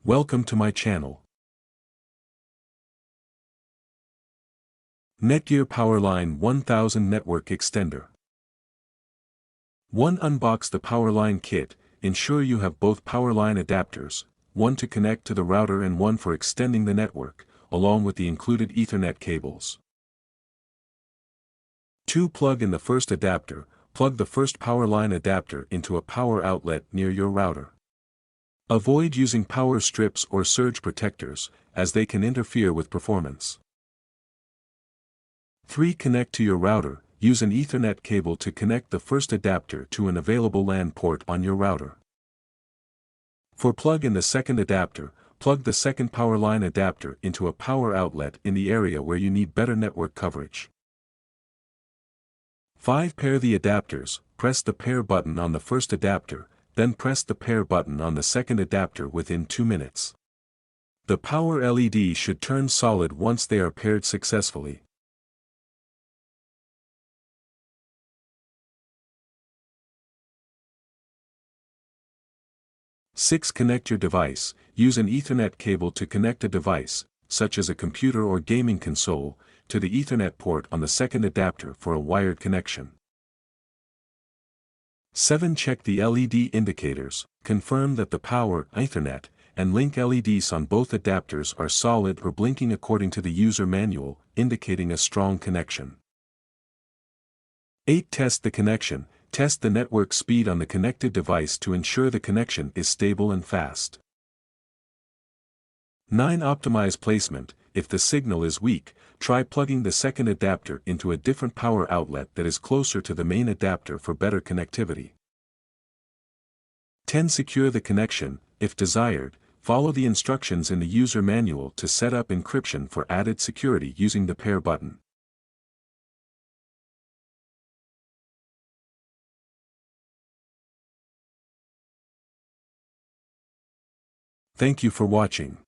Welcome to my channel. Netgear Powerline 1000 Network Extender. 1. Unbox the Powerline kit. Ensure you have both Powerline adapters, one to connect to the router and one for extending the network, along with the included Ethernet cables. 2. Plug in the first adapter. Plug the first Powerline adapter into a power outlet near your router. Avoid using power strips or surge protectors, as they can interfere with performance. 3. Connect to your router. Use an Ethernet cable to connect the first adapter to an available LAN port on your router. For plug in the second adapter, plug the second Powerline adapter into a power outlet in the area where you need better network coverage. 5. Pair the adapters. Press the pair button on the first adapter, then press the pair button on the second adapter within 2 minutes. The power LED should turn solid once they are paired successfully. 6. Connect your device. Use an Ethernet cable to connect a device, such as a computer or gaming console, to the Ethernet port on the second adapter for a wired connection. 7. Check the LED indicators. Confirm that the power, Ethernet, and link LEDs on both adapters are solid or blinking according to the user manual, indicating a strong connection. 8. Test the connection. Test the network speed on the connected device to ensure the connection is stable and fast. 9. Optimize placement. If the signal is weak, try plugging the second adapter into a different power outlet that is closer to the main adapter for better connectivity. 10. Secure the connection. If desired, follow the instructions in the user manual to set up encryption for added security using the pair button. Thank you for watching.